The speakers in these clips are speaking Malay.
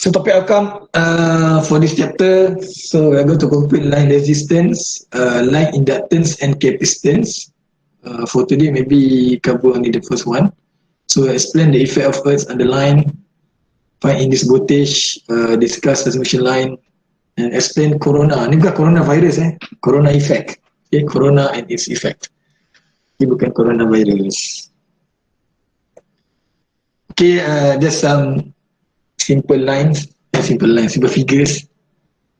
So topic outcome for this chapter, so we are going to complete line resistance, line inductance and capacitance. For today, maybe cover only the first one. So explain the effect of Earth on the line, find index voltage, discuss transmission line, and explain corona. Ini bukan coronavirus, corona effect. Okay, corona and its effect. Ini bukan coronavirus. Okay, there's some simple figures.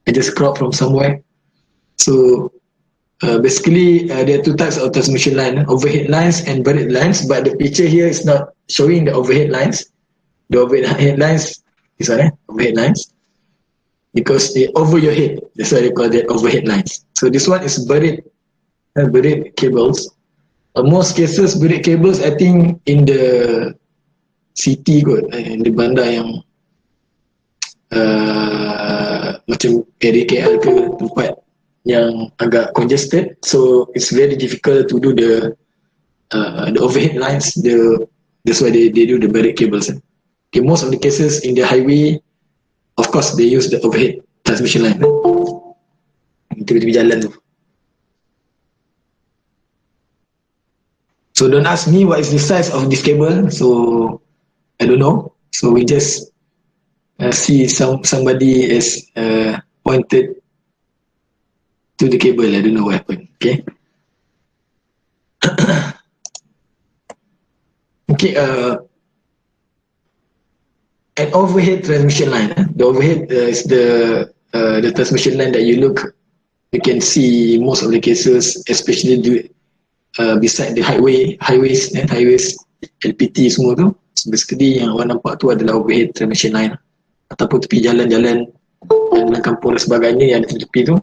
I just crop from somewhere. So basically, there are two types of transmission line: overhead lines and buried lines. But the picture here is not showing the overhead lines. The overhead lines is overhead lines because they over your head. That's why they call that overhead lines. So this one is buried cables. Most cases buried cables, I think in the city kot, di bandar yang macam area KL ke, tempat yang agak congested, so it's very difficult to do the overhead lines. That's why they do the buried cables. Okay, most of the cases in the highway, of course they use the overhead transmission line. Tiba-tiba jalan tu. So don't ask me what is the size of this cable. So I don't know. So we just see somebody is pointed to the cable. I don't know what happened. Okay. Okay. An overhead transmission line. The overhead is the transmission line that you can see most of the cases, especially beside the highways, LPT semua tu. So basically yang awak nampak tu adalah overhead transmission line ataupun tepi jalan-jalan dan kampung dan sebagainya yang ada tepi tu.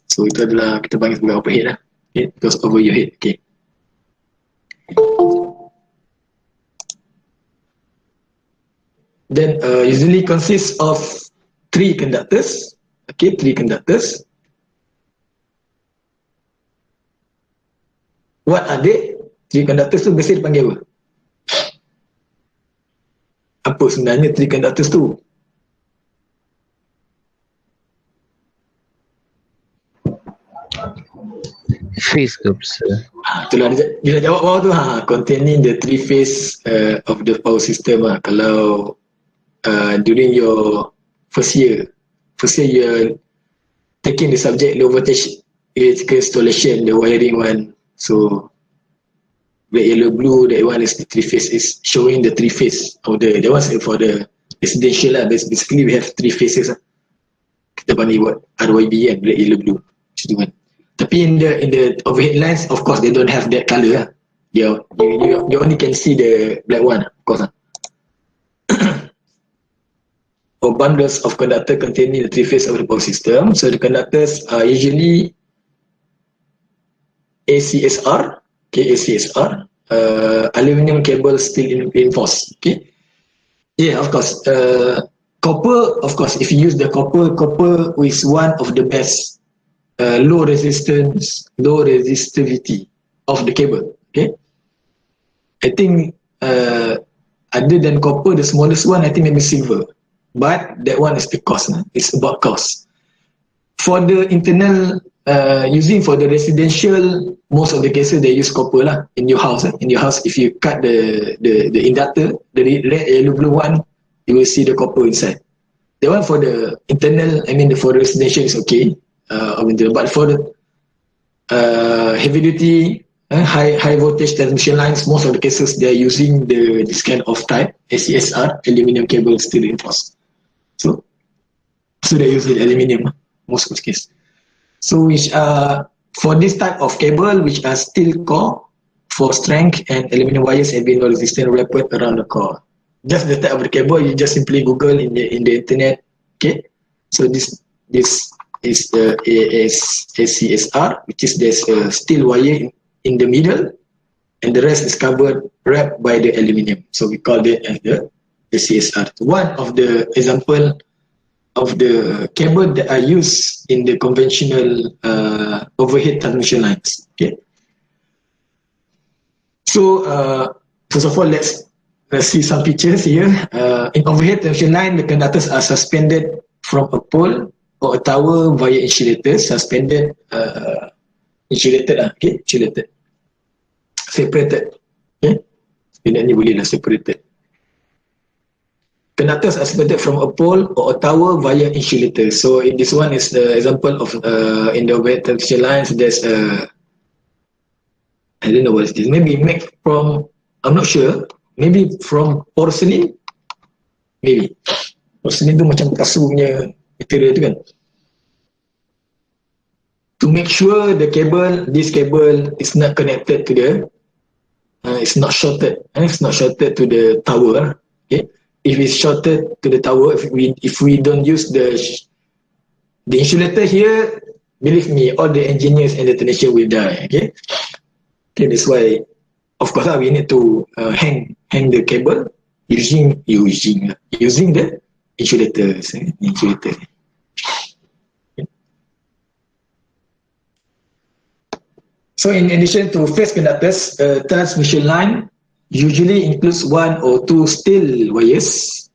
So itu adalah kita panggil sebagai overhead lah. Okay, because over your head. Okay. Then usually consists of 3 conductors. Okay, 3 conductors. What are they? 3 conductors tu biasa dipanggil apa? Apa sebenarnya 3 conductors tu? Phase ke besar? Itulah dia jawab bawah tu, containing the 3 phase of the power system. Kalau during your first year you're taking the subject low voltage electrical installation, the wiring one. So red, yellow, blue, that one is the 3 phase, is showing the 3 phase of that one's for the residential lah. Basically we have 3 phases lah. Kita panggil buat RYB kan, red, yellow, blue. Tapi in the overhead lines, of course they don't have that color lah. You only can see the black one, of course lah. Or bundles of conductor containing the 3 phase of the power system. So the conductors are usually ACSR, okay, ACSR, aluminum cable steel reinforced. Okay, yeah, of course. Copper, of course, if you use the copper is one of the best low resistivity of the cable. Okay, I think other than copper, the smallest one I think maybe silver, but that one is the cost. It's about cost. For the internal using for the residential, most of the cases they use copper lah in your house. In your house, if you cut the inductor, the red, yellow, blue one, you will see the copper inside. The one for the internal, I mean for the residential is okay, but for the heavy duty, high voltage transmission lines, most of the cases they are using this kind of type, ACSR, aluminum cable steel reinforced. So they use the aluminum most of the case. So which for this type of cable, which are steel core for strength, and aluminum wires have been no resistant wrapped around the core. Just the type of the cable, you just simply Google in the internet. Okay, so this is the ACSR, which is there's a steel wire in the middle, and the rest is wrapped by the aluminum. So we call it as the ACSR. One of the example of the cable that are used in the conventional overhead transmission lines. Okay. So first of all, let's let's see some pictures here. In overhead transmission line, the conductors are suspended from a pole or a tower via insulators, suspended, insulated lah, okay, insulated, separated, okay, sebenarnya boleh lah separated. Conductors are suspended from a pole or a tower via insulators. So in this one is the example of in the overhead transmission lines. There's a, I don't know what is this. Maybe made from, I'm not sure. Maybe from porcelain. Maybe. Porcelain tu macam kasut punya material tu kan. To make sure the cable, this cable is not connected to the, it's not shorted. It's not shorted to the tower. Okay. If it's shorted to the tower, if we don't use the insulator here, believe me, all the engineers and the technician will die. Okay. Okay, that's why, of course, we need to hang the cable using the insulators. Insulator. Okay. So, in addition to phase conductors, transmission line usually includes one or two steel wires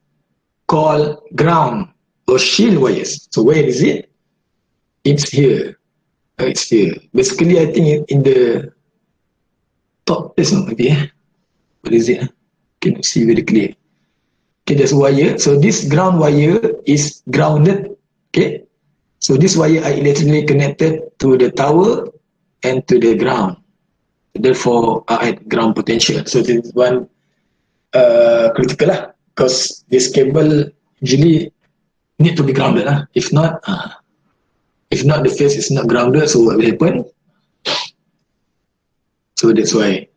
called ground or shield wires. So, where is it? It's here. It's here. Basically, I think in the top place, maybe. What is it? Cannot see very clear. Okay, there's wire. So this ground wire is grounded. Okay. So this wire are electrically connected to the tower and to the ground. Therefore, are at ground potential. So this is one critical lah, because this cable usually need to be grounded lah. If not, the phase is not grounded, so what will happen? So that's why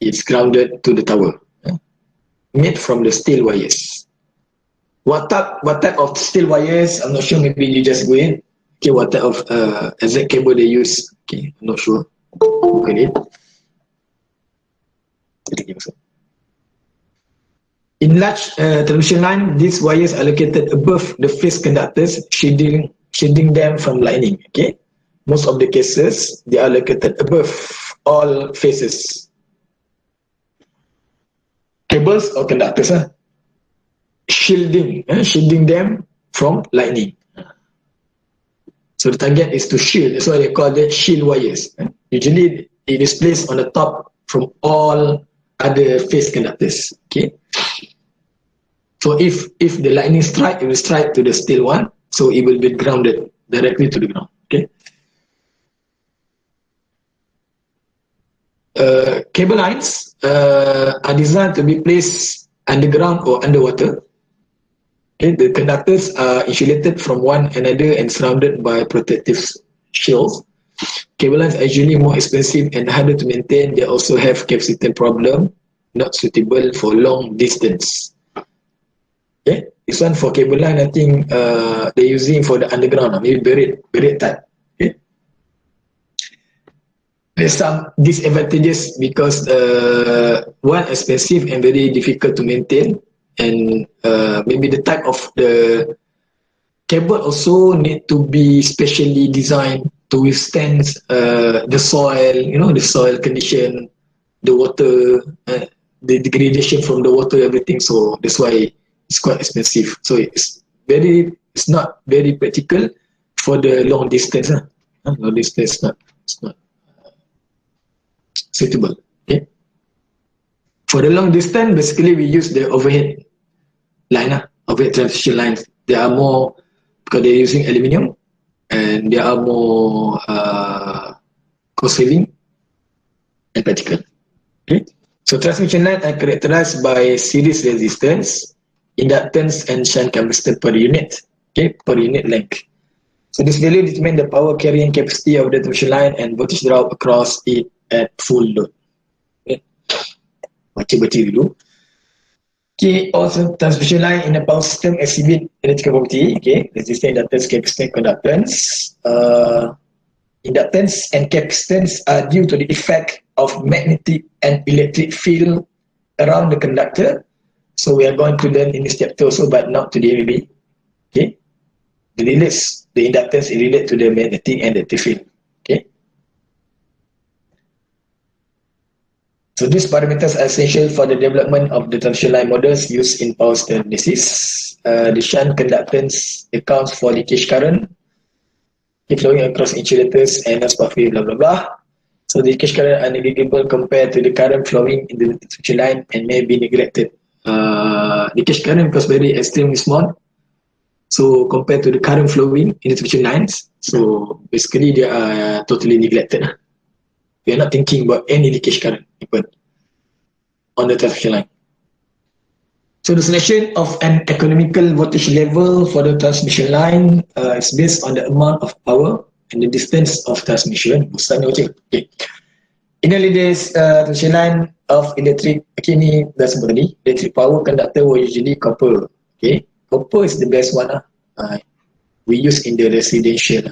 it's grounded to the tower, made from the steel wires. What type of steel wires? I'm not sure. Maybe you just go in. Okay, what type of exact cable they use? Okay, I'm not sure. Look at it. In large transmission line, these wires are located above the phase conductors, shielding them from lightning. Okay, most of the cases they are located above all phases. Cables or conductors, shielding them from lightning. So the target is to shield. That's why they call it shield wires. Usually it is placed on the top from all other phase conductors. Okay. So if the lightning strike, it will strike to the steel one, so it will be grounded directly to the ground. Okay. Cable lines are designed to be placed underground or underwater. Okay, the conductors are insulated from one another and surrounded by protective shields. Cable lines are usually more expensive and harder to maintain. They also have capacitance problem, not suitable for long distance. Okay, this one for cable line, I think they're using for the underground, maybe buried type. Okay. There's some disadvantages because one, expensive and very difficult to maintain, and maybe the type of the cable also need to be specially designed to withstand the soil, the soil condition, the water, the degradation from the water, everything. So that's why it's quite expensive. So it's not very practical for the long distance. Long distance, it's not suitable. Okay. For the long distance, basically we use the overhead line, overhead transmission lines. They are more, because they're using aluminium, and they are more cost saving and practical. Okay. So transmission lines are characterized by series resistance, inductance, and shunt capacitance per unit. Okay, per unit length. So this value determines the power carrying capacity of the transmission line and voltage drop across it at full load. Okay. Baca dulu. Okay, also transmission line in a power system exhibit electrical property. Okay, resistance, inductance, capacitance, conductance. Inductance and capacitance are due to the effect of magnetic and electric field around the conductor. So we are going to learn in this chapter also, but not today maybe. Okay, the inductance is related to the magnetic and electric field. Okay. So these parameters are essential for the development of the transmission line models used in power system analysis. The shunt conductance accounts for leakage current flowing across insulators and pathway, blah blah blah. So the leakage current are negligible compared to the current flowing in the transmission line and may be neglected. Leakage current was very extremely small. So compared to the current flowing in the transmission lines, so basically they are totally neglected. We are not thinking about any leakage current on the transmission line. So the selection of an economical voltage level for the transmission line is based on the amount of power and the distance of transmission. Okay. In early days, transmission line of electric, ni dah sebut tadi, electric power conductor were usually copper. Okay, copper is the best one. We use in the residential,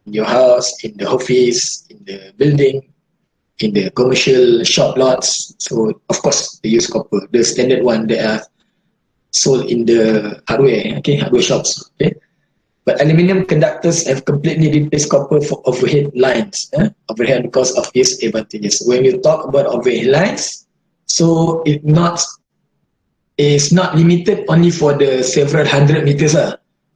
in your house, in the office, in the building, in the commercial shop lots. So of course they use copper, the standard one that are sold in the hardware, hardware shops. Okay, but aluminium conductors have completely replaced copper for overhead lines. Overhead because of its advantages. When you talk about overhead lines, so it's not limited only for the several hundred meters.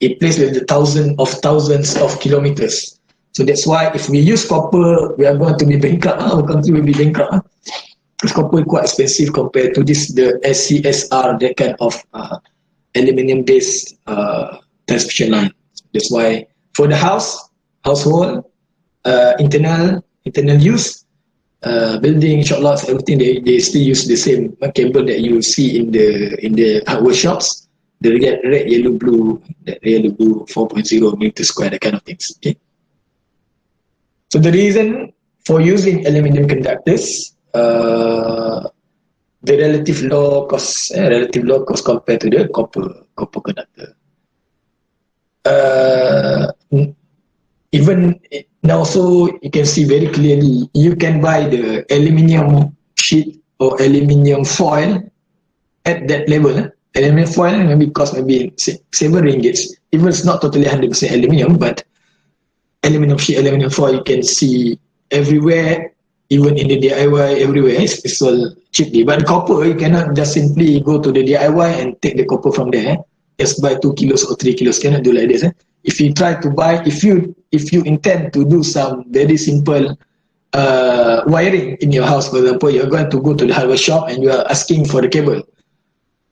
It plays with the thousands of kilometers. So that's why if we use copper, we are going to be bankrupt. Our country will be bankrupt. Because copper is quite expensive compared to the SCSR, that kind of aluminium-based transmission line. That's why for the household, internal use, building, shop lots, everything, they still use the same cable that you see in the hardware shops. The red, yellow, blue, 4.0 meter square, that kind of things. Okay. So the reason for using aluminium conductors, the relative low cost compared to the copper conductor. Even now, so you can see very clearly, you can buy the aluminium sheet or aluminium foil at that level. Aluminium foil maybe cost maybe 7 ringgits. Even it's not totally 100% aluminium, but aluminium sheet, aluminium foil you can see everywhere, even in the DIY, everywhere. It's all cheaply. But copper, you cannot just simply go to the DIY and take the copper from there. Just buy 2 kilos or 3 kilos. Cannot do like this. If you try to buy, if you intend to do some very simple wiring in your house, for example, you're going to go to the hardware shop and you are asking for the cable.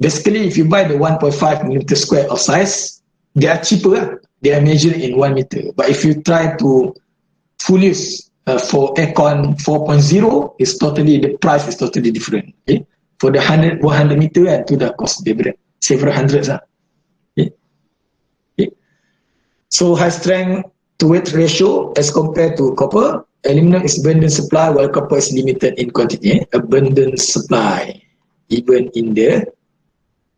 Basically, if you buy the 1.5 meter square of size, they are cheaper. They are measured in 1 meter. But if you try to full use for aircon 4.0, the price is totally different. Okay? For the 100 meter, to the cost several hundreds. Okay? Okay? So high strength to weight ratio as compared to copper. Aluminum is abundant supply while copper is limited in quantity. Abundant supply. Even in the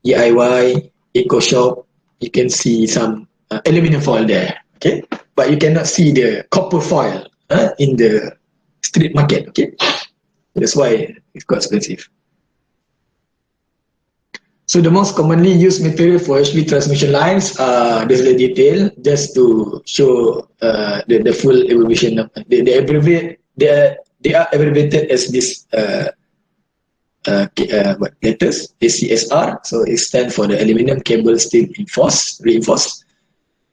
DIY, eco shop, you can see some aluminum foil there, okay? But you cannot see the copper foil in the street market, okay? That's why it's quite expensive. So the most commonly used material for HV transmission lines, there's the detail just to show the full abbreviation. They are abbreviated as this letters, ACSR. So it stands for the aluminium cable steel reinforced.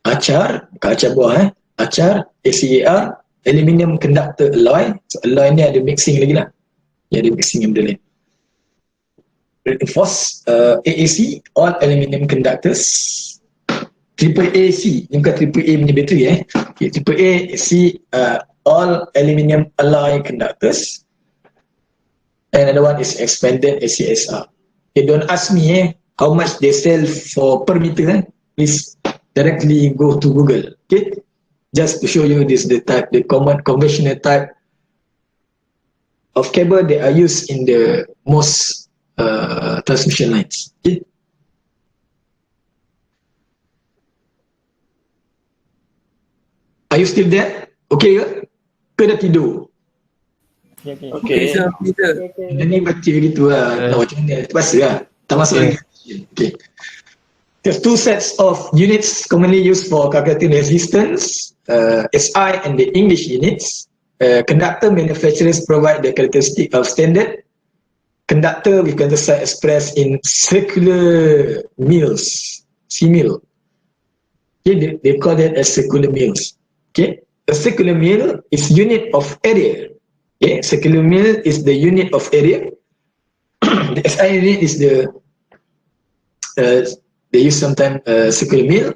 Achar, Achar, ACAR, aluminium conductor alloy. So alloy ni ada mixing lagi lah. Ada mixing yang benda lain. Reinforced, AAC, all aluminium conductors. AAC, ni bukan AAA punya bateri Okay, AAC, all aluminium alloy conductors. Another one is expanded ACSR. Okay, don't ask me how much they sell for per meter. Please directly go to Google. Okay, just to show you this, the common conventional type of cable that are used in the most transmission lines. Okay. Are you still there? Okay ke? Ke dah tidur? Okay. Dia ni baca gitu lah. Nak macam mana? Terpaksa lah. Tak masuk lagi. Okay. There's two sets of units commonly used for calculating resistance, SI and the English units. Conductor manufacturers provide the characteristic of standard conductor with conductor side expressed in circular mills, C-mill. Okay, they call that as circular mills. Okay, a circular mill is unit of area. Okay, circular mill is the unit of area. The SI unit is the they use sometimes circular mill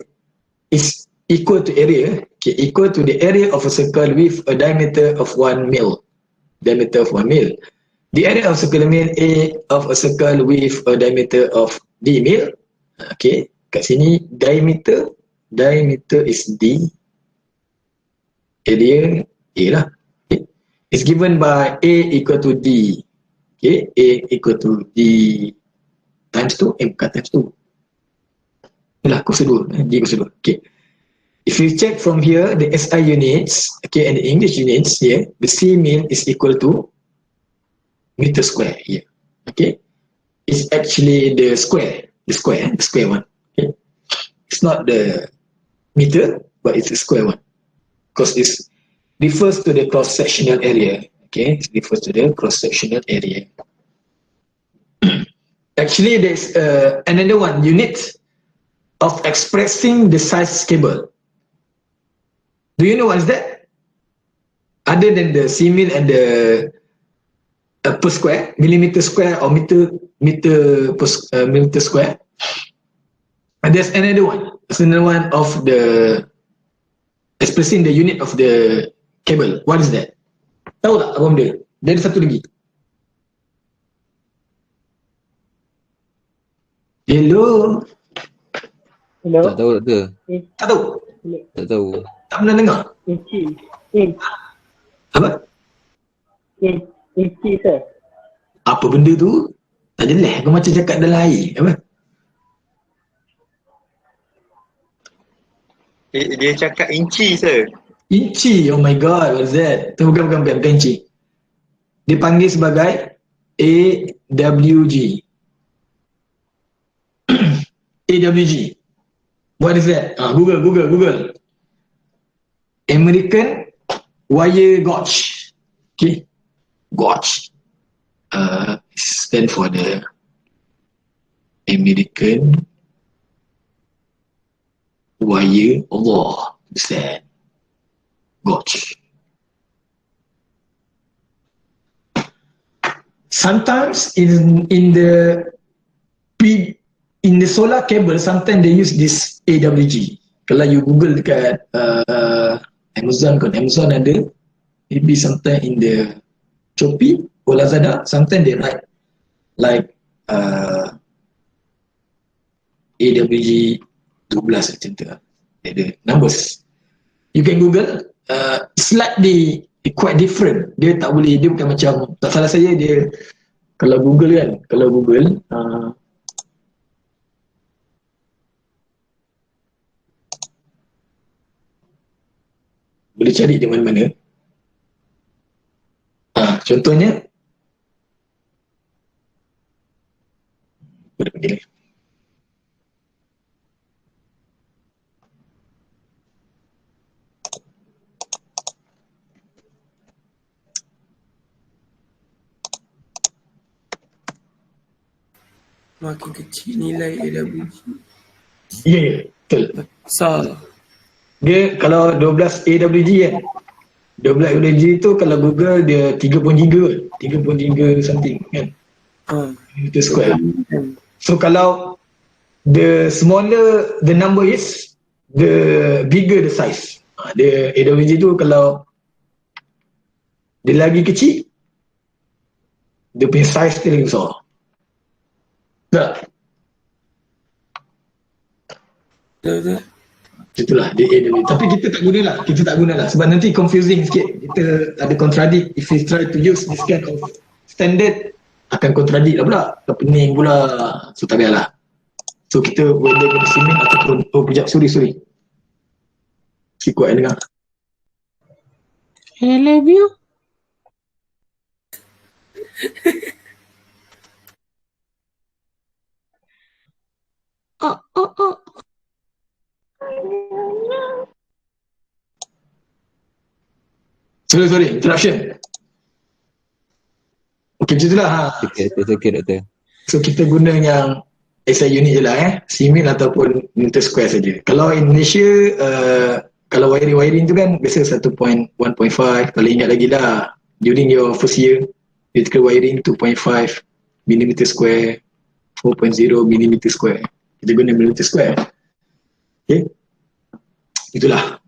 is equal to area. Okay, equal to the area of a circle with a diameter of 1 mil. Diameter of 1 mil. The area of circular mill A of a circle with a diameter of D mil. Okay, kat sini diameter is D, area A lah. Okay. It's given by A equal to D. Okay, A equal to D times 2, M times 2. Itulah kuasa 2, D kuasa 2. Okay. If you check from here, the SI units, okay, and the English units here, the C mil is equal to meter square here. Okay, it's actually the square one. Okay, it's not the meter, but it's the square one because it refers to the cross-sectional area. Okay, it refers to the cross-sectional area. Actually, there's another one unit of expressing the size cable. Do you know what is that? Other than the C mil and the per square, millimeter square or meter square. And there's another one. There's another one of the expressing the unit of the cable. What is that? Tahu tak apa benda? Dia ada satu lagi. Hello. Hello. Tak tahu ke? Tak tahu. Tak tahu. Tak pernah dengar. Inci. Apa? Inci sir. Apa benda tu? Tak jelas. Kau macam cakap dalam air. Apa? Dia cakap inci sir. Inci. Oh my god. What is that? Tu bukan inci. Dia panggil sebagai AWG. AWG. What is that? Google. American wire gauge. Okay. Gauge. Stand for the American wire. Allah. Stand. Gauge. Sometimes in the solar cable, sometimes they use this AWG. Kalau you Google dekat Amazon ada, maybe sometimes in the Shopee or Lazada, sometimes they write like AWG 12 macam tu. Ada numbers. You can Google, slightly quite different. Dia tak boleh, dia bukan macam, tak salah saya dia, kalau Google boleh cari di mana-mana. Contohnya boleh pergi. Makin kecil nilai AWG. Ya, betul. Besar. Dia kalau 12 AWG kan, 12 AWG tu kalau Google dia 3.3 something kan, meter square. So kalau the smaller the number is, the bigger the size. Dia AWG tu kalau dia lagi kecil, dia punya size dia lagi besar. Tak? Betul. Itulah dia AWG. Tapi kita tak guna lah sebab nanti confusing sikit. Kita ada contradict if we try to use this kind of standard, akan contradict lah pula, pening pula. So tak payahlah. So kita whether guna simen ataupun kejap, sorry si kuat dengar. I love you. Oh. Sorry, interruption. Okay, macam itulah. Okey, doktor. So kita guna yang SI unit je lah Siemens ataupun meter square saja. Kalau Indonesia, kalau wiring tu kan biasa 1.1.5. Kalau ingat lagi lah, during your first year, electrical wiring 2.5 mm square, 4.0 mm square. Kita guna millimeter square. Okay. Itulah.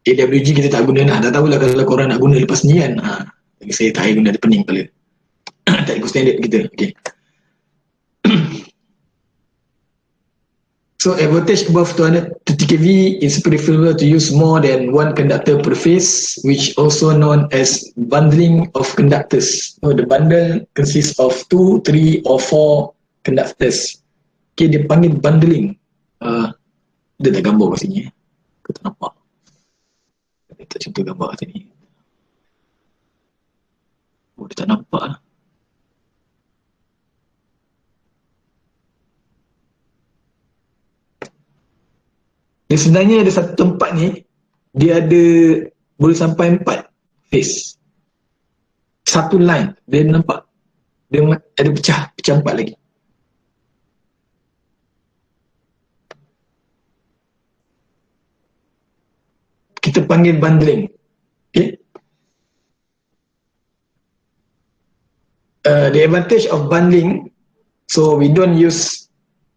AWG kita tak guna lah. Tak tahulah kalau korang nak guna lepas ni kan. Saya tak guna, ada pening kepala. Technical standard kita. Okay. So a voltage above 230 kV is preferable to use more than one conductor per phase, which also known as bundling of conductors. So the bundle consists of 2, 3 or 4 conductors. Okay, dia panggil bundling. Dia tak gambar kat sini. Kau tak nampak. Dia tak contoh gambar kat sini. Oh, dia tak nampak lah. Dan sebenarnya ada satu tempat ni, dia ada boleh sampai 4 phase. Satu line, dia nampak. Dia ada pecah 4 lagi. Kita panggil bundling. Okay. The advantage of bundling, so we don't use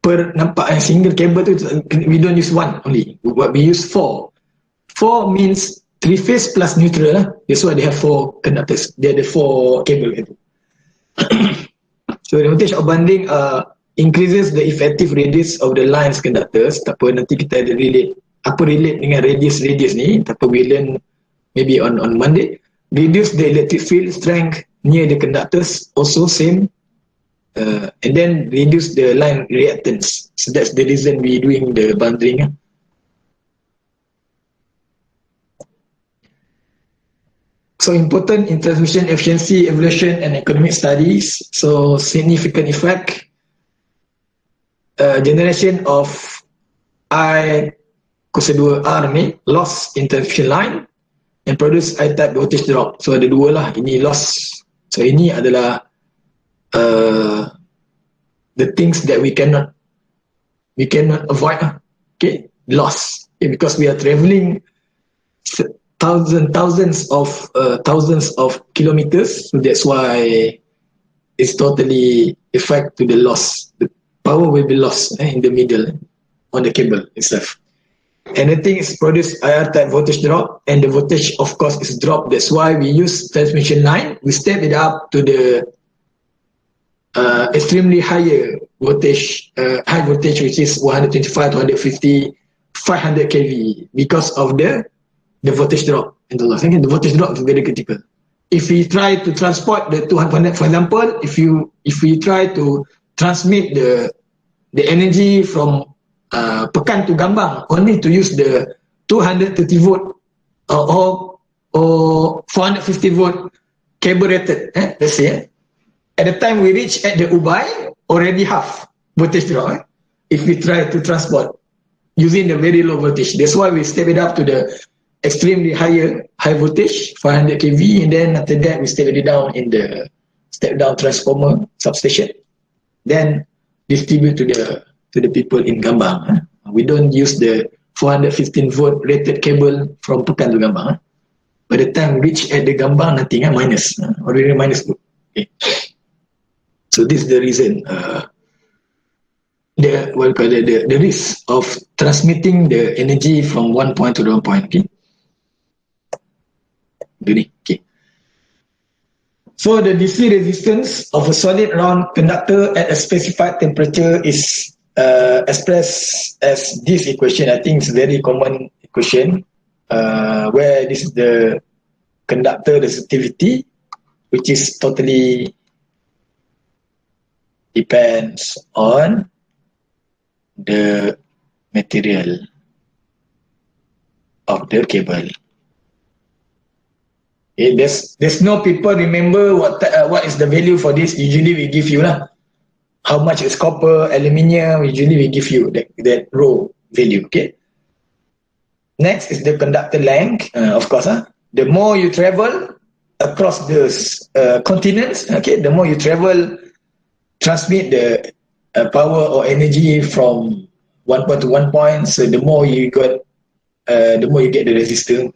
per nampak single cable tu, we don't use one only, but we use 4. 4 means 3 phase plus neutral lah. That's why they have 4 conductors. Dia ada 4 cable itu. So the advantage of bundling increases the effective radius of the lines conductors. Tak apa, nanti kita ada relate dengan radius ni. Tak apa, we learn maybe on Monday. Reduce the electric field strength near the conductors, also same. And then reduce the line reactance. So that's the reason we doing the bundling. So important in transmission efficiency, evolution and economic studies. So significant effect. Generation of I kuasa 2R ni, loss in transmission line and produce I-type voltage drop. So ada dua lah, ini loss. So ini adalah the things that we cannot avoid. Okay, loss. Okay, because we are traveling thousands of kilometers. So that's why it's totally effect to the loss. The power will be lost in the middle on the cable itself. Anything is produced IR-type voltage drop, and the voltage of course is dropped. That's why we use transmission line. We step it up to the extremely higher voltage, high voltage, which is 125, 250, 500 kV, because of the voltage drop and the loss. Again, the voltage drop is very critical. If we try to transport the 200, for example, if we try to transmit the energy from Pekan to Gambang, only to use the 230 volt or 450 volt cable rated, let's say. At the time we reach at the Ubay, already half voltage drop. If we try to transport using the very low voltage, that's why we step it up to the extremely high voltage, 500 kV, and then after that we step it down in the step down transformer substation. Then distribute to the people in Gambang. We don't use the 415 volt rated cable from Pekan to Gambang. By the time reach at the Gambang, nothing, minus, already minus. Okay. So this is the reason, the risk of transmitting the energy from one point to the one point. Okay. Okay. So the DC resistance of a solid round conductor at a specified temperature is expressed as this equation. I think it's a very common equation, where this is the conductor resistivity, which is totally depends on the material of the cable. Okay, there's no people remember what is the value for this. Usually we give you lah. How much is copper, aluminium, usually we give you that raw value. Okay. Next is the conductor length. Of course, the more you travel across the continents, okay, the more you travel, transmit the power or energy from one point to one point, so the more you got, the more you get the resistance.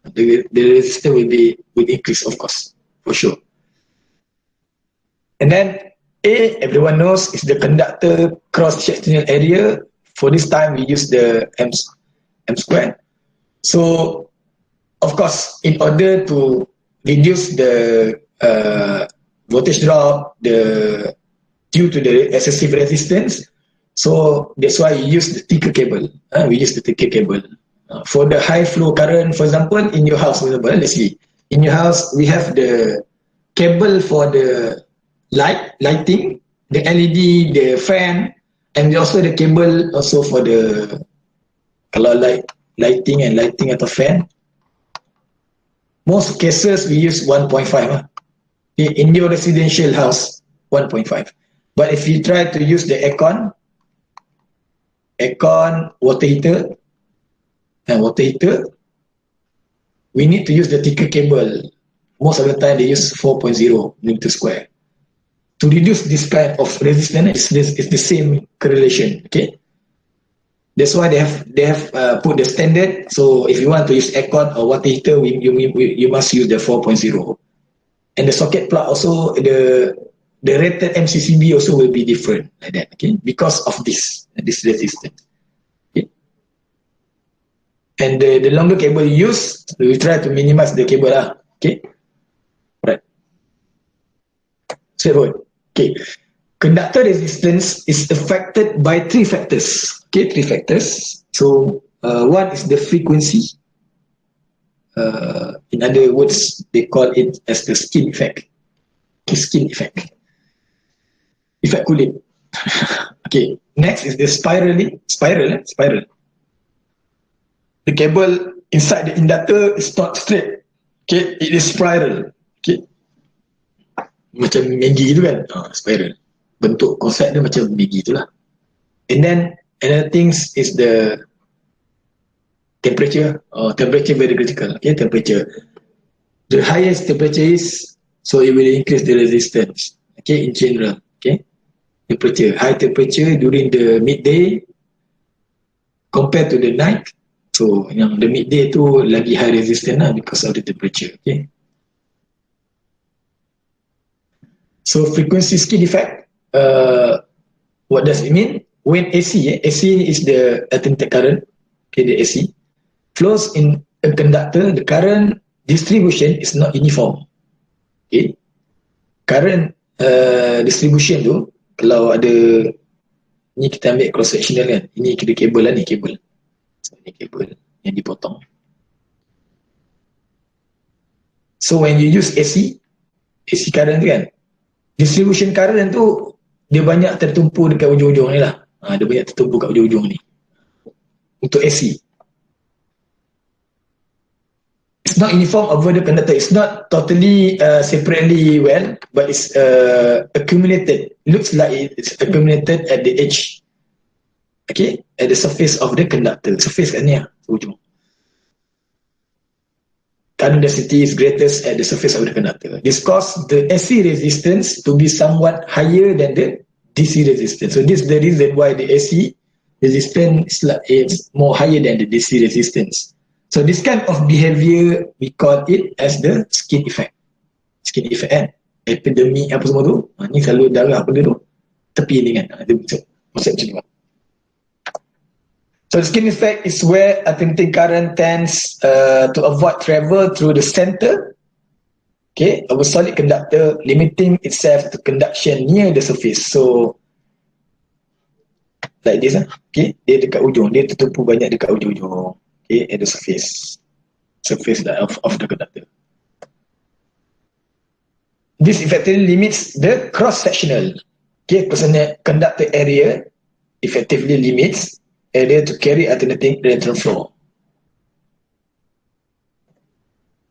The resistance will increase, of course, for sure. And then A, everyone knows, is the conductor cross-sectional area. For this time, we use the M squared. So, of course, in order to reduce the voltage drop due to the excessive resistance, so that's why we use the thicker cable. We use the thicker cable. For the high flow current, for example, in your house, let's see. In your house, we have the cable for the lighting, the LED, the fan, and also the cable also for the kalau lighting atau fan. Most cases we use 1.5. In your residential house, 1.5. But if you try to use the aircon, water heater, we need to use the thicker cable. Most of the time they use 4.0 meter square. To reduce this kind of resistance, it's the same correlation. Okay, that's why they have put the standard. So if you want to use aircon or water heater, you must use the 4.0. And the socket plug also, the rated MCCB also will be different like that. Okay, because of this resistance. Okay, and the longer cable you use, we try to minimize the cable lah. Okay, right. Straightforward. Okay, conductor resistance is affected by three factors. Okay, three factors. So one is the frequency. In other words, they call it as the skin effect. Okay, skin effect. Effect kulit. Okay, next is the spiral. The cable inside the inductor is not straight. Okay, it is spiral. Okay, macam Maggi tu kan, spiral. Bentuk konsep dia macam Maggi tu lah. And then another things is the temperature. Temperature very critical. Okay, temperature. The highest temperature is, so it will increase the resistance. Okay, in general. Okay, temperature. High temperature during the midday compared to the night. So yang the midday tu lagi high resistance lah because of the temperature. Okay. So frequency skin effect, what does it mean? When AC is the alternating current, okay, the AC, flows in a conductor, the current distribution is not uniform. Okay, current distribution tu, kalau ada, ni kita ambil cross sectional kan, ini kira kabel lah, ni kabel. So, ni kabel yang dipotong. So when you use AC current tu kan, distribution current tu dia banyak tertumpu dekat ujung-ujung ni lah. Dia banyak tertumpu kat ujung-ujung ni. Untuk AC. It's not uniform over the conductor. It's not totally separately well, but it's accumulated. Looks like it's accumulated at the edge. Okay, at the surface of the conductor. Surface kat ni lah, ujung. Current density is greatest at the surface of the conductor. This causes the AC resistance to be somewhat higher than the DC resistance. So this is the reason why the AC resistance is more higher than the DC resistance. So this kind of behavior, we call it as the skin effect. Skin effect kan? Epidemic apa semua tu. Ni selalu darah apa dia tu. Tepi ni kan. Dia konsep macam ni. So the skin effect is where alternating current tends to avoid travel through the center, okay, of a solid conductor, limiting itself to conduction near the surface. So like this, okay, dia dekat ujung, dia tertumpu banyak dekat ujung-ujung, okay, at the surface of the conductor. This effectively limits the cross-sectional, okay, conductor area, effectively limits area to carry alternating electron flow.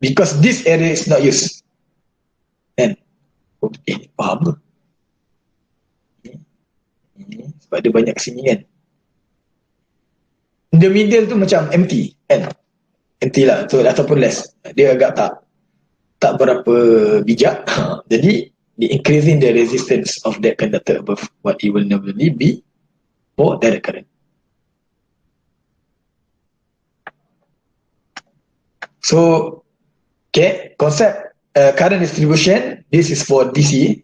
Because this area is not used. Kan? Faham ke? Sebab dia banyak sini kan. The middle tu macam empty kan? Empty lah, so, ataupun less. Dia agak tak berapa bijak. Jadi the increasing the resistance of that conductor above what it will normally be for direct current. So, okay, concept current distribution, this is for DC,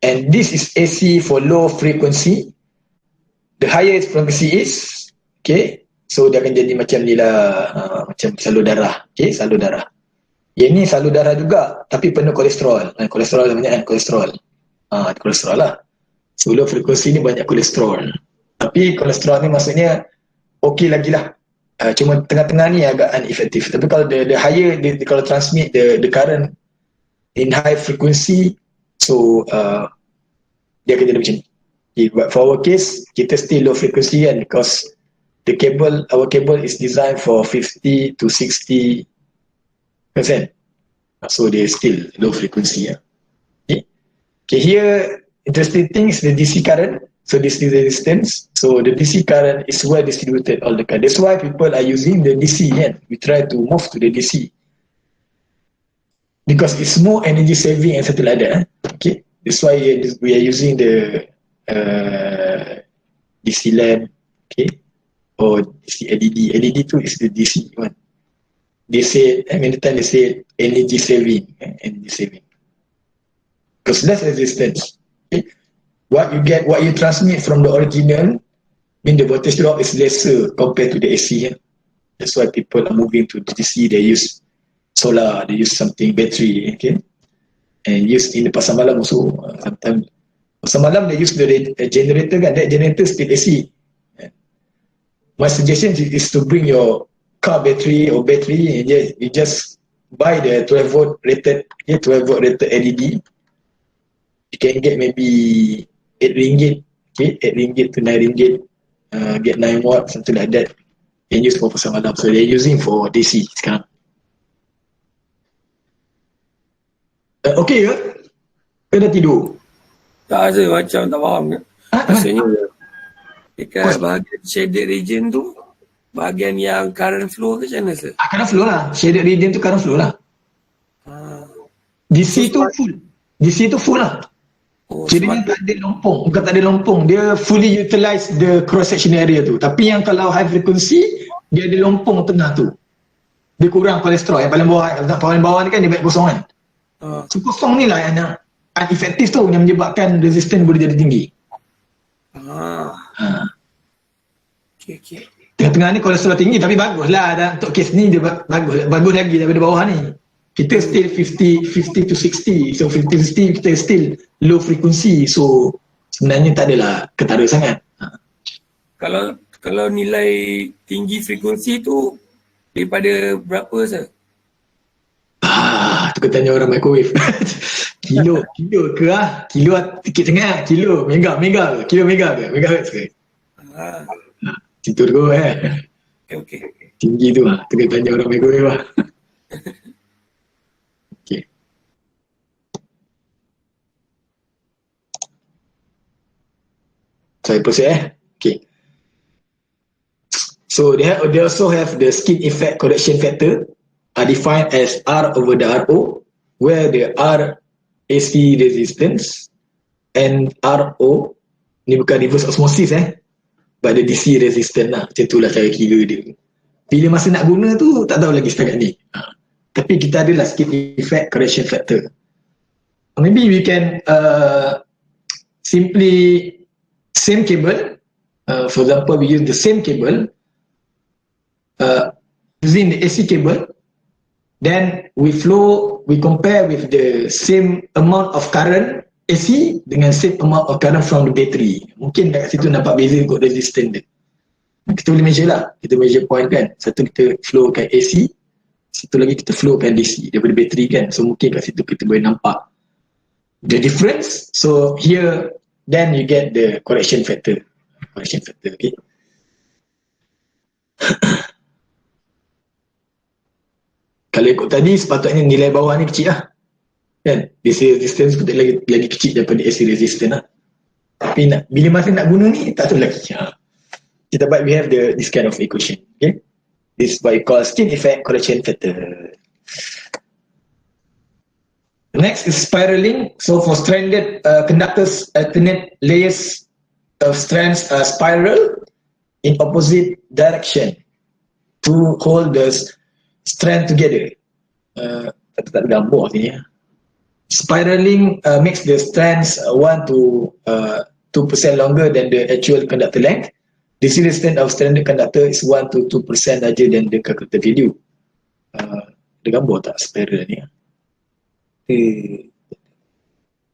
and this is AC for low frequency. The higher its frequency is, okay, so dia akan jadi macam ni lah, macam salur darah, okay, salur darah. Yang ni salur darah juga, tapi penuh kolesterol. Kolesterol banyak kan, kolesterol. Kolesterol lah. So low frequency ni banyak kolesterol. Tapi kolesterol ni maksudnya okey lagi lah. Cuma tengah-tengah ni agak ineffective. Tapi kalau the higher, kalau transmit the current in high frequency, so dia akan jadi macam ni. Okay, but for our case, kita still low frequency kan, because our cable is designed for 50 to 60%. So they still low frequency. Okay, here interesting thing is the DC current. So this is the resistance. So the DC current is well distributed all the current. That's why people are using the DC. We try to move to the DC because it's more energy saving and something like that. Okay, that's why we are using the DC lamp. Okay, or DC LED. LED too is the DC one. They say many times they say energy saving, because less resistance. Okay? What you transmit from the original, mean the voltage drop is lesser compared to the AC. That's why people are moving to DC. They use solar, they use something battery, okay, and use in the pasar malam also. Sometimes pasar malam they use the generator kan, that generator still AC. My suggestion is to bring your car battery or battery, and you just buy the 12 volt rated LED. You can get maybe 8 ringgit, okay, 8 ringgit to 9 ringgit, get 9 watt, something like that, and use for pasar malam. So they're using for DC sekarang. Okay ke? Ke dah tidur? Tak ada, macam tak faham ke? Maksudnya dekat bahagian shaded region tu, bahagian yang current flow ke macam mana sir? Current flow lah, shaded region tu current flow lah. DC tu full. DC tu full lah. Jadi dia tak ada lompong, bukan tak ada lompong, dia fully utilize the cross section area tu. Tapi yang kalau high frequency, dia ada lompong tengah tu. Dia kurang kolesterol. Yang paling bawah ni kan dia baik kosong kan. So kosong ni lah yang uneffective tu, yang menyebabkan resistance boleh jadi tinggi. Okay. Tengah-tengah ni kolesterol tinggi, tapi bagus lah untuk kes ni dia bagus lagi daripada bawah ni. Kita still 50 to 60. So 50 to 60 kita still low frequency. So sebenarnya tak adalah ketara sangat. Kalau nilai tinggi frekuensi tu daripada berapa sir? Tu kena tanya orang microwave. kilo ke lah? Kilo tikit sangat. Kilo, mega ke? Kilo mega ke? Megahertz ke? Situ tu Okay. Tinggi tu lah. Tu kena tanya orang microwave lah. So I proceed. Okay. So they also have the skin effect correction factor, are defined as R over the RO, where the R AC resistance and RO ni bukan reverse osmosis but the DC resistance lah. Macam tu lah cara kira dia. Bila masa nak guna tu tak tahu lagi setakat ni. Tapi kita adalah skin effect correction factor. Maybe we can simply same cable, for example we use the same cable using the AC cable, then we compare with the same amount of current AC dengan same amount of current from the battery. Mungkin dekat situ nampak beza kot resistance dia. Kita boleh measure lah, kita measure point kan, satu kita flow kat AC, satu lagi kita flow kat DC daripada battery kan. So mungkin kat situ kita boleh nampak the difference. So here then you get the correction factor. Okay. Kalau ikut tadi sepatutnya nilai bawah ni kecil lah. Kan? DC resistance pun lagi kecil daripada AC resistance lah. Tapi bila masa nak guna ni tak tahu lagi. But we have this kind of equation. Okay. This is what we call skin effect correction factor. Next is spiraling. So for stranded conductors, alternate layers of strands are spiral in opposite direction to hold the strand together. Tak ada gambar sini ya. Spiraling makes the strands 1 to 2% longer than the actual conductor length. The series length of stranded conductor is 1 to 2% larger than the calculated value. Ada gambar tak spiral ni?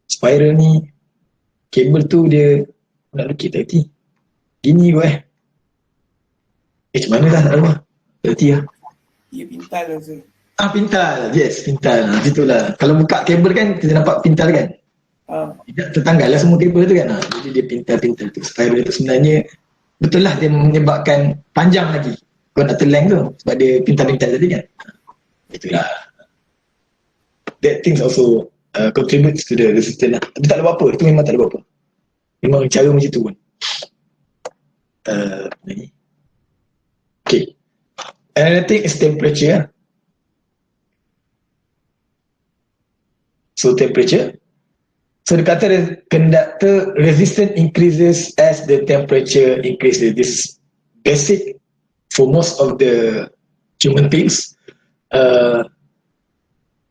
Spiral ni kabel tu dia nak lukit tak reti. Gini kot macam mana dah tak tahu lah. Tak reti lah. Dia pintal lah sir. Pintal. Yes, pintal. Itulah. Kalau buka kabel kan kita nampak pintal kan. Tidak tertanggal lah semua kabel tu kan. Jadi dia pintal-pintal tu. Spiral tu sebenarnya betul lah dia menyebabkan panjang lagi conductor length tu sebab dia pintal-pintal tadi kan. Itulah. That things also contributes to the resistance lah. Tapi tak ada apa-apa. Itu memang tak ada apa-apa. Memang cara macam tu pun. Okay. Another thing is temperature. So temperature. So the kata conductor resistance increases as the temperature increases. This is basic for most of the human beings.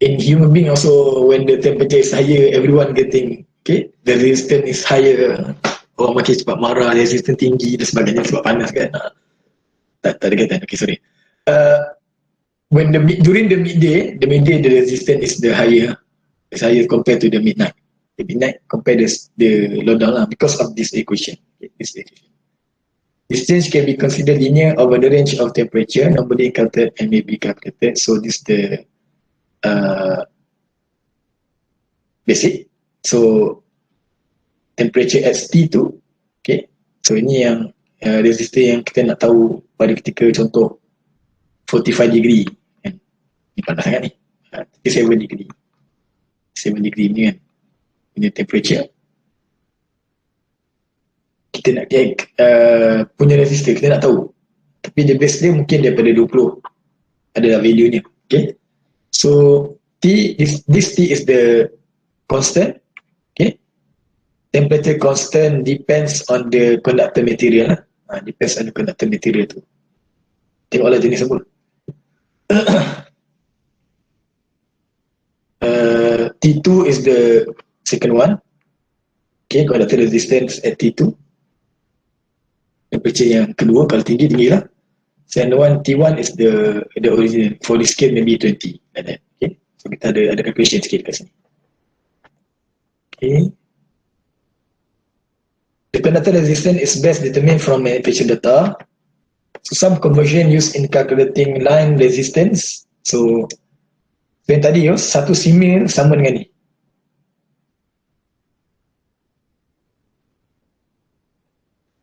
In human being also, when the temperature is higher, everyone getting the resistance is higher. Orang makin cepat marah, resistance tinggi dan sebagainya sebab panas kan. Tak ada kaitan. Okay, sorry. When during the midday, the resistance is the higher. It's higher compared to the midnight. The midnight compared to the lowdown lah because of this equation. This equation. This change can be considered linear over the range of temperature, normally calculated and may be calculated. So this is the basic. So temperature at T2. Okay. So ini yang resistor yang kita nak tahu pada ketika contoh 45 degree kan. Ini panas sangat ni. 37 degree. 7 degree ni kan. Ini temperature. Kita nak punya resistor, kita nak tahu. Tapi the base dia mungkin daripada 20. Adalah value-nya. Okay. So this T is the constant. Okay. Temperature constant depends on the conductor material. Depends on the conductor material tu. Tengoklah jenis apa. T2 is the second one. Okay, conductor resistance at T2. Temperature yang kedua, kalau tinggi lah. Second one, T1 is the original. For this case maybe 20 like that. Okay, so kita ada calculation sikit kat sini. Okay. The conductor resistance is best determined from manufacturer data. So some conversion used in calculating line resistance. So yang tadi satu simil sama dengan ni.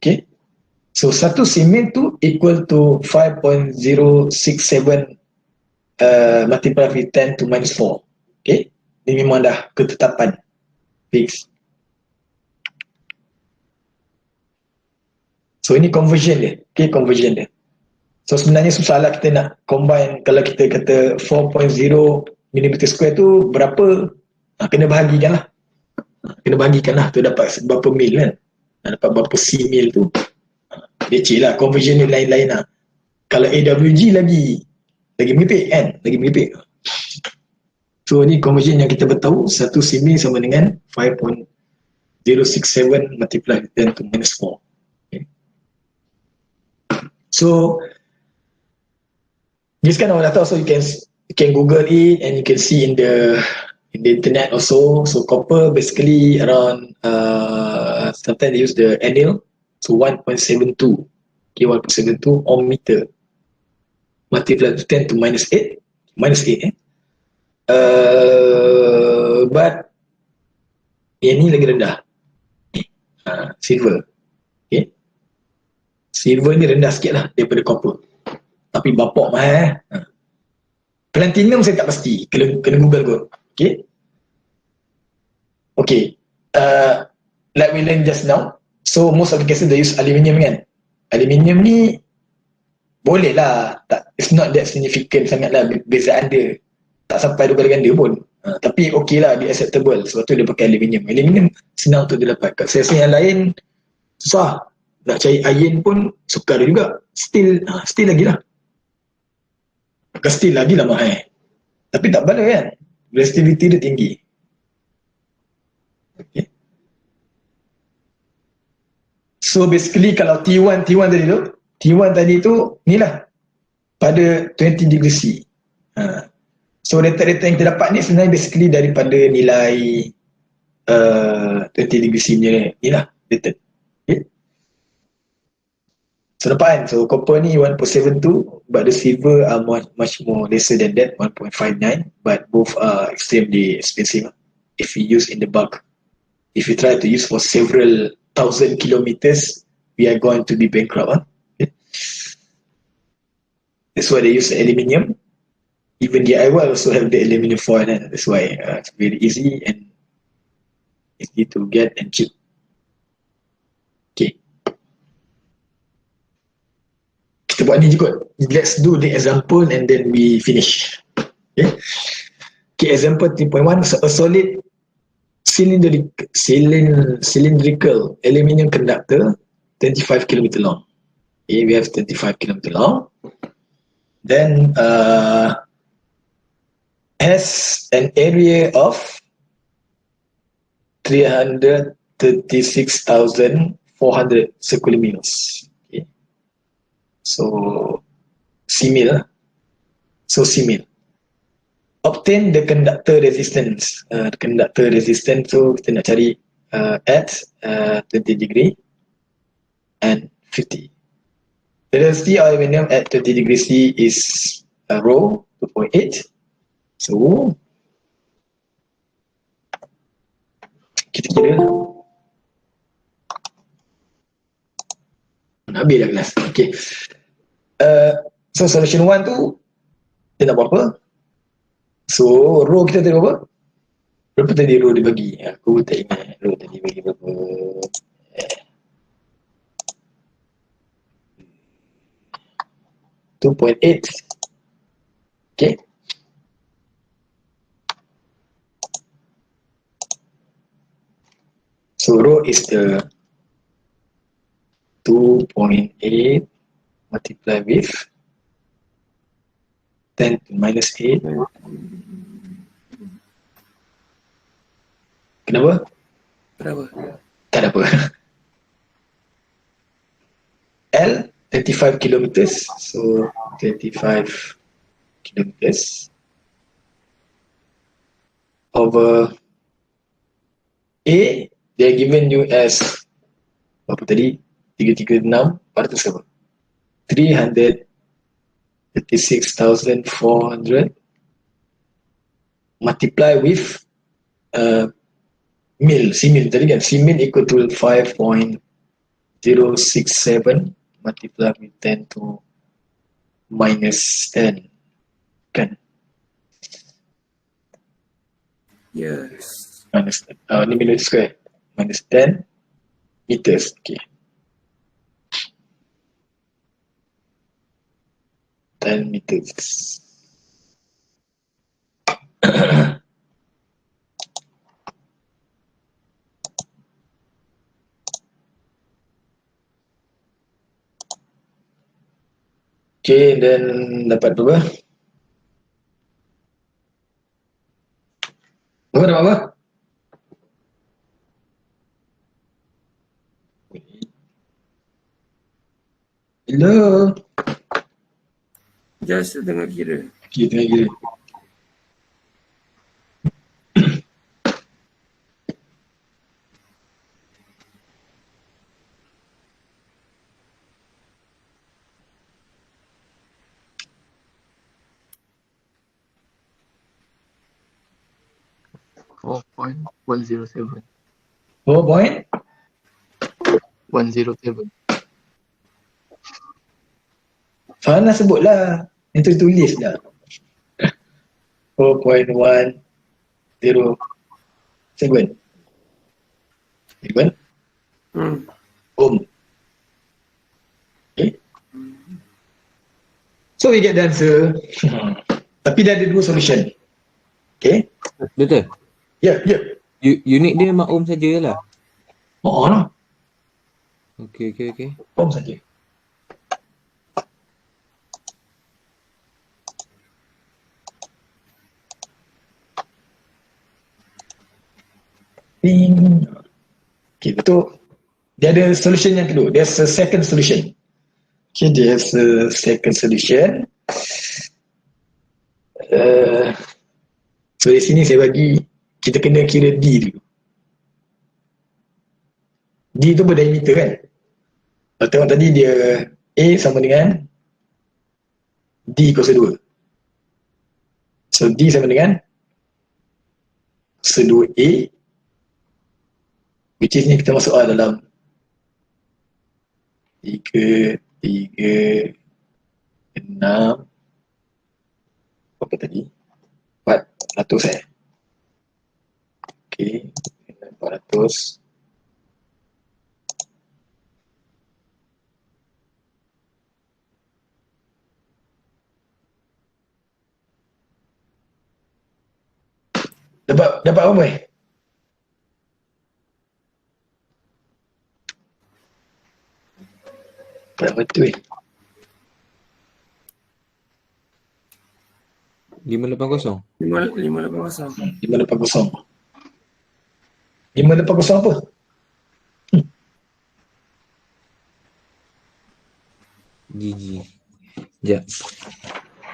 Okay. So satu simil tu equal to 5.067 multiplied with 10 to minus 4. Okay. Ini memang dah ketetapan. Fix. So ini conversion dia. Okay, conversion dia. So sebenarnya susahlah kita nak combine. Kalau kita kata 4.0 mm square tu berapa, kena bahagikan lah. Kena bahagikan lah tu dapat berapa mil kan. Dapat berapa C mil tu. Leceh lah, conversion ni lain-lain lah. Kalau AWG lagi meripik kan, lagi meripik. So ni conversion yang kita bertahu, 1 C mil sama dengan 5.067 multiplied 10 to minus 4. Okay. So this kind of data also you can Google it and you can see in the internet also. So copper basically around sometimes they use the annual, so 1.72. Okay, 1.72 ohm meter multiplied to 10 to minus 8. But yang ni lagi rendah. Silver. Okay. Silver ni rendah sikit lah daripada copper. Tapi bapak mahal. Platinum saya tak pasti. Kena Google kot. Okay. Okay. Like we learned just now. So most of the cases they use aluminium kan. Aluminium ni boleh lah. It's not that significant sangat lah bezaan dia. Tak sampai 2 kali ganda pun. Tapi okey lah, dia acceptable sebab tu dia pakai aluminium. Aluminium senang untuk dia dapat. Kat sel yang lain susah. Nak cari iron pun sukar juga. Steel lagi lah. Steel lagi lah mahal. Tapi tak bala kan. Resistivity dia tinggi. Okay. So basically kalau T1 tadi tu ni lah pada 20 degree C. So data-data yang kita dapat ni sebenarnya basically daripada nilai 20 degree C ni lah data. Okay. So nampak kan, so copper ni 1.72 but the silver are much more lesser than that, 1.59, but both are extremely expensive if we use in the bulk. If we try to use for several thousand kilometers, we are going to be bankrupt. Okay. That's why they use aluminium. Even DIY also have the aluminium foil. That's why it's very easy and easy to get and cheap. Okay. Kita buat ni je kot. Let's do the example and then we finish. Okay. Okay, example 3.1. So a solid cylindrical aluminium conductor 25 km long. Okay, we have 25 km long. Then has an area of 336,400 circular meters. Okay. So simil. Obtain the conductor resistance. Conductor resistance tu kita nak cari at 20 degree and 50. The density of aluminium at 20 degree C is rho 2.8. So kita kira nak habis dah kelas. Okay. So solution 1 tu kita nak buat apa? So rho kita tadi berapa? Berapa tadi rho dia bagi? Aku tak ingat rho tadi bagi berapa. .8. Okay. So rho is the 2.8 multiplied with 10 to minus 8. Kenapa? Berapa? Tak ada apa. L 35 kilometers. So 35 kilometers over A, they're given you as apa tadi? 336 berapa? 336,400 multiply with C-mil tadi kan, C-mil equal to 5.067 multiply with 10 to minus 10 kan? Yes. Minus ni millimeter square minus 10 meters. Okay, 10 meters. Okay, then dapat berapa? Berapa dapat apa? Hello. Just tengah kira. Okay, tengah kira. $4.107. 4.107. Fahana sebutlah. Yang tertulis dah. 4.107. Ohm. Okay. So we get the answer. Tapi dia ada dua solution. Okay. Betul? Ya, ya. Unit dia mak ohm sajalah. Oh, no. Okey. Ohm saja. Ding. Okay, betul. Dia ada solution yang kedua. There's a second solution. Okay, there's a second solution. So di sini saya bagi, kita kena kira D dulu. D tu berdiameter kan? Kalau tengok tadi dia A sama dengan D kuasa 2. So D sama dengan kuasa 2A, which is ni kita masuk dalam 3, 6, apa tadi? 400 Okay, 400. Dapat apa boy? Tak betul 580. 580. 580. 580 apa? GG. Sekejap.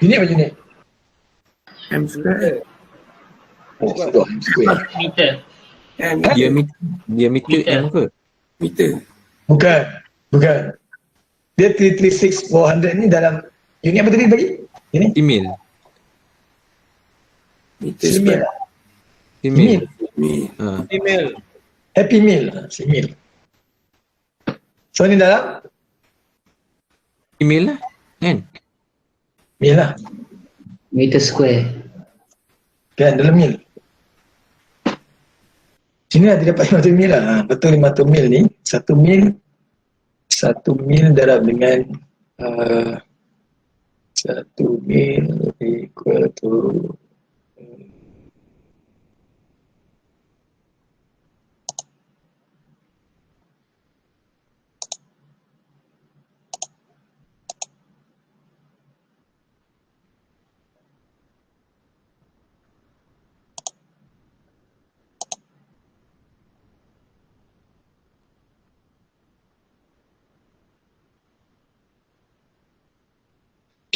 Unit apa unit? M square. Oh, sudah. Square. Meter. M Diameter Meter. M ke? meter. Bukan. Dia 336-400 ni dalam unit apa tadi bagi? Ini? Email. Meter Email. square. Email. Ni. Happy meal. Meal. So ni dalam Email lah. Kan? meal lah. Meter square. Kan dalam meal. Sini lah dia dapat 500 mil lah. Betul 500 mil ni. 1 mil darab dengan 1 mil equal to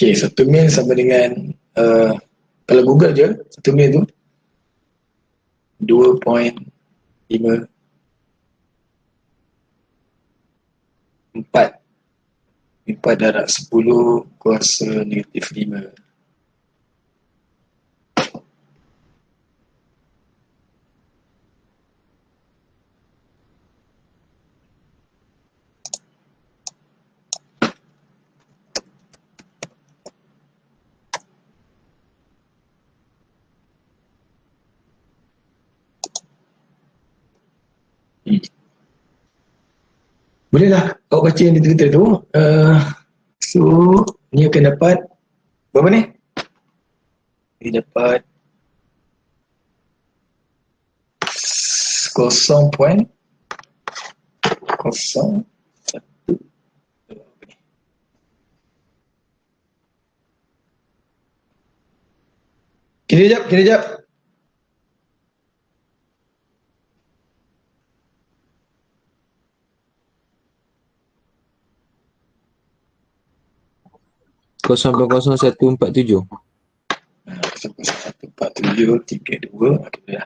Okay, 1 mil sama dengan kalau Google je, 1 mil tu 2.5 4 darab 10 kuasa negatif 5. Bolehlah awak baca yang detail tu. So, ni akan dapat berapa ni? Ni dapat 0.01. Kira jap. 0.0147. 0.014732. Okay dah.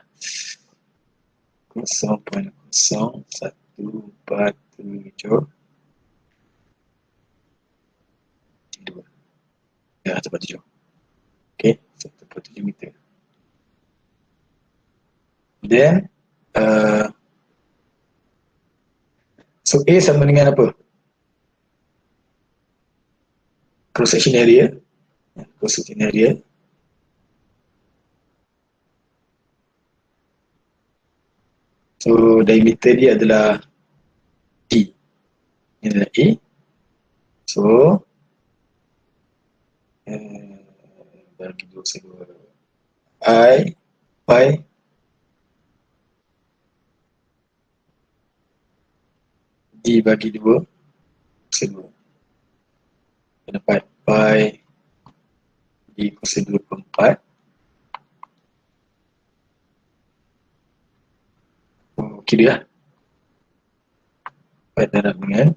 0.0147. Ya, 1.7. Okay, 1.7 meter. Then, so A sama dengan apa? Cross section area. So diameter dia adalah D. Ini adalah A. So bagi 2 I pi D bagi 2 kuasa 2. Kita dapat pi D kuasa 2 per 4. Okey dia lah. Dapat darab dengan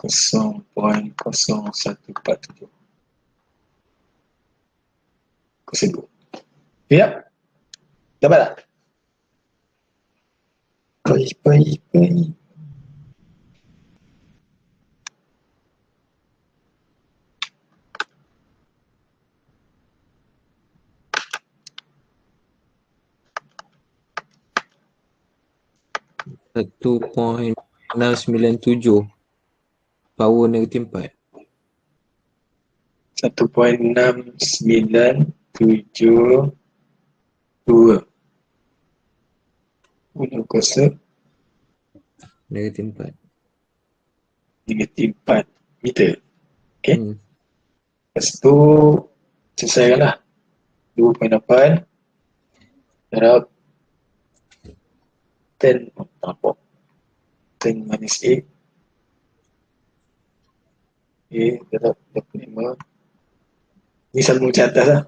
0.0147 kuasa 2. Ya. Dapat tak? Pi. 1.697 power negatif 4. 1.697 guna kuasa Negatif 4. negatif 4 meter. Okay. Hmm. Lepas tu selesaikanlah 2.8 darab 10 apa 10 minus 8 okay, darab 25. Ni sambung macam atas lah.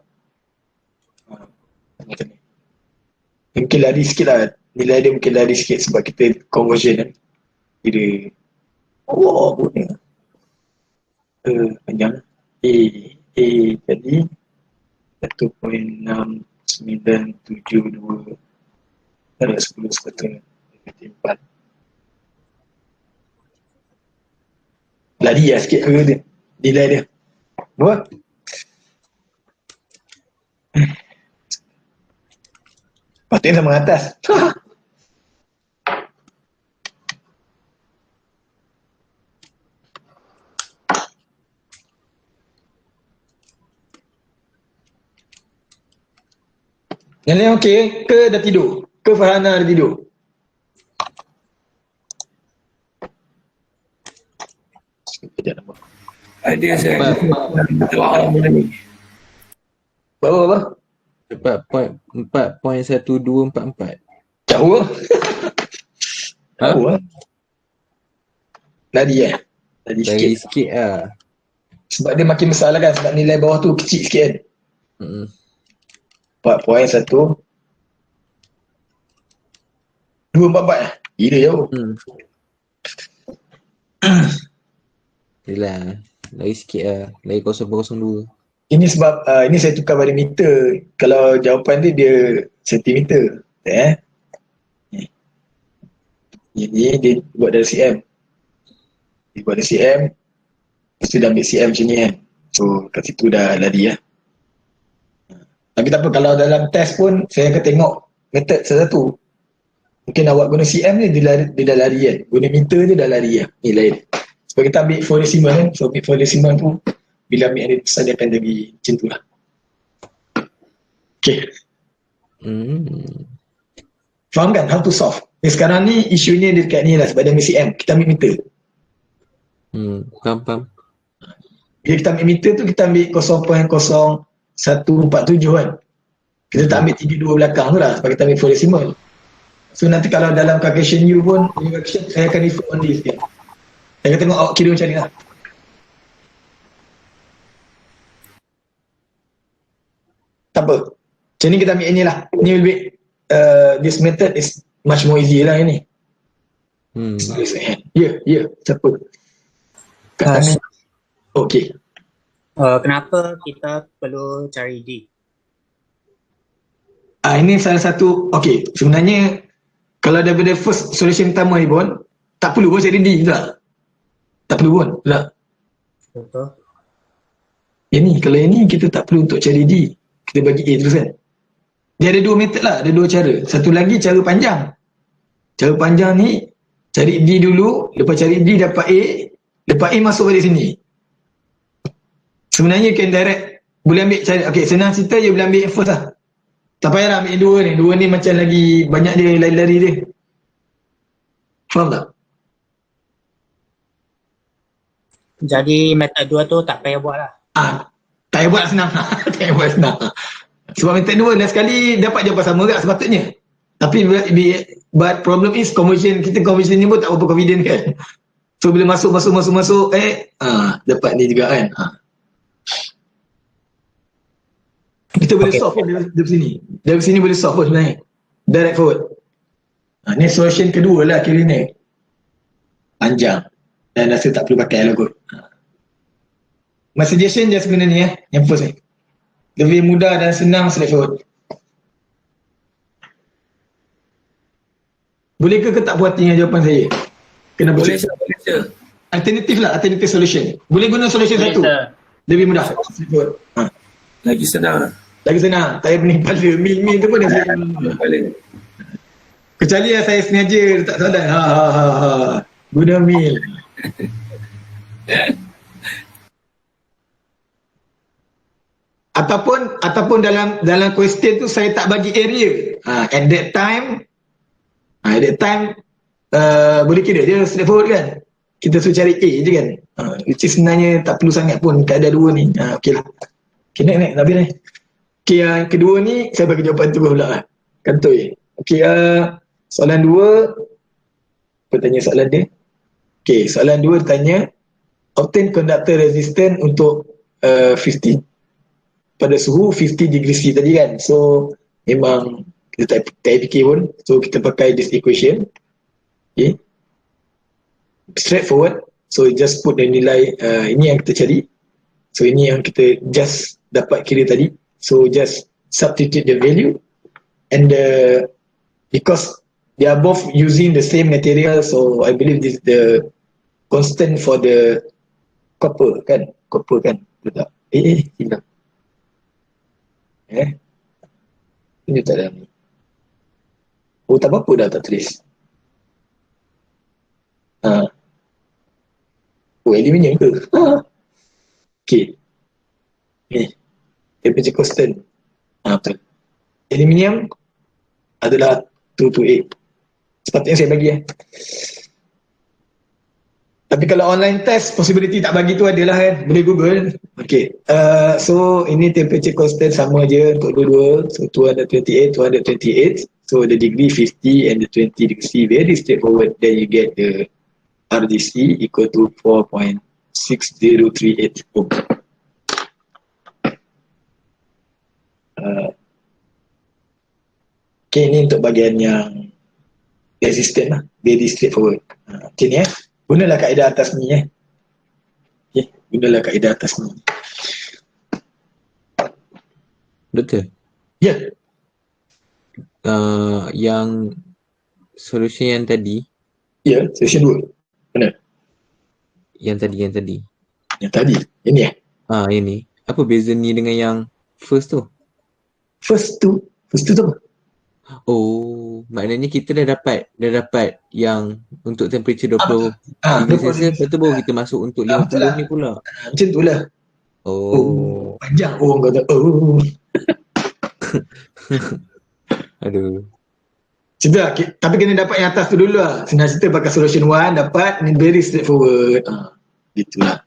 Macam ni. Mungkin lari sikit lah. Nilai dia mungkin lari sikit sebab kita conversion kan. Dia punya panjang. A tadi 1.6972 darab 10 sepatutnya 4. Lari lah sikit dia. Nilai dia. Dua. Patutnya sama atas. Yang lain okey ke dah tidur? Ke Farhana dah tidur? Sekejap nama. Ada saya. Tak faham benda ni. Berapa? 4.1244. Jauh lah. Ha? Jauh lah. Lari Lari Lagi sikit. sikit lah. Sebab dia makin besar lah kan. Sebab nilai bawah tu kecil sikit kan. 4.1 244 lah. Gila jauh. Yelah. Lagi sikit lah. Lagi 0.02. Ini sebab ini saya tukar pada meter. Kalau jawapan dia sentimeter. Ini dia buat dari cm. Dia buat dari cm. Lepas tu dah ambil cm macam ni kan. So kat situ dah lari lah. Tapi tak apa, kalau dalam test pun saya akan tengok method satu-satu. Mungkin awak guna cm ni dia dah lari kan. Guna meter dia dah lari lah nilai dia. Sebab kita ambil 4 decimal kan. So 4 decimal tu bila ambil yang besar dia akan jadi macam tu lah. Okay. Faham kan how to solve? Sekarang ni isunya dia dekat ni lah sebab dia ambil cm. Kita ambil meter. Faham. Bila kita ambil meter tu kita ambil 0.0147 kan. Kita tak ambil 32 belakang tu lah sebab kita ambil 4 decimal. So nanti kalau dalam calculation you pun saya akan refer on this sikit. Saya akan tengok awak kira macam ni lah. Tak apa. Macam ni kita ambil ini lah. Ni lebih this method is much more easy lah ini. Ya. Siapa? Kat sana. Okay. Kenapa kita perlu cari D? Ini salah satu, okay. Sebenarnya kalau daripada first solution pertama ni pun tak perlu pun cari D tak? Tak perlu pun. Tak. Betul. Kalau ini kita tak perlu untuk cari D. Kita bagi A terus kan. Dia ada dua method lah, ada dua cara. Satu lagi cara panjang. Cara panjang ni cari D dulu, lepas cari D dapat A, lepas A masuk balik sini. Sebenarnya you can direct, boleh ambil cari, okay senang cerita you boleh ambil first lah. Tak payahlah ambil dua ni. Dua ni macam lagi banyak dia lari-lari dia. Faham tak? Jadi method 2 tu tak payah buat lah. Tak payah buat senang. Tak payah buat senang. Sebab method 2 last sekali dapat jawapan sama kat sepatutnya. Tapi but problem is conversion ni pun tak berapa confident kan. So bila masuk dapat ni juga kan. Kita boleh solve pun dari sini. Dari sini boleh solve pun sebenarnya. Direct forward. Ni solution kedua lah kira ni. Panjang. Dan rasa tak perlu pakai lah kot. My suggestion just guna ni yang first ni. Lebih mudah dan senang straightforward. Boleh ke tak puas hati dengan jawapan saya? Kena Boleh boleh. sir. Alternative solution. Boleh guna solution satu. Lebih mudah. Straightforward. Lagi senang. Lagi senang. Saya pening kepala. Mil tu pun dah saya. Kecuali saya sengaja letak soalan. Guna mil. Ataupun dalam question tu saya tak bagi area. At that time boleh kira je straightforward kan. Kita suruh cari A je kan. Which is sebenarnya tak perlu sangat pun keadaan dua ni. Okey lah. Okay, next. Habis ni. Okay, yang kedua ni saya bagi jawapan tu pula lah. Kantoi. Okay, soalan 2. Apa tanya soalan dia? Okay, soalan 2 tanya obtain conductor resistance untuk 50 pada suhu 50 degree C tadi kan. So memang kita tak fikir pun. So kita pakai this equation. Okay. Straightforward. So just put the nilai ini yang kita cari. So ini yang kita just dapat kira tadi. So just substitute the value and because they are both using the same material, so I believe this is the constant for the copper kan. Betul. Hilang. Ini tak ada ni. Oh tak apa dah tak tulis. Aluminium ke? Okay. Ni. Temperature constant. Betul. Aluminium adalah 228. Sepatutnya saya bagi Tapi kalau online test, possibility tak bagi tu adalah kan. Boleh Google. Okay. So ini temperature constant sama je untuk dua-dua. So 228. So the degree 50 and the 20 degree very straightforward. Then you get the RDC equal to 4.6038 ohm. Okay, ni untuk bahagian yang resistant lah. Very straightforward. Okay ni gunalah kaedah atas ni Okay, gunalah kaedah atas ni. Doktor? Ya. Yang solution yang tadi? Ya, solution 2. Benar. Yang tadi. Yang tadi. Ini Ini. Apa beza ni dengan yang first tu? First tu apa? Oh, maknanya kita dah dapat yang untuk temperature 20 degree Celsius, lepas tu baru kita masuk untuk 50 ni pula. Macam tu lah. Oh. Panjang orang kata. Aduh. Sudah, tapi kena dapat yang atas tu dulu lah. Senang cerita pakai solution 1 dapat, ni very straightforward. Gitulah.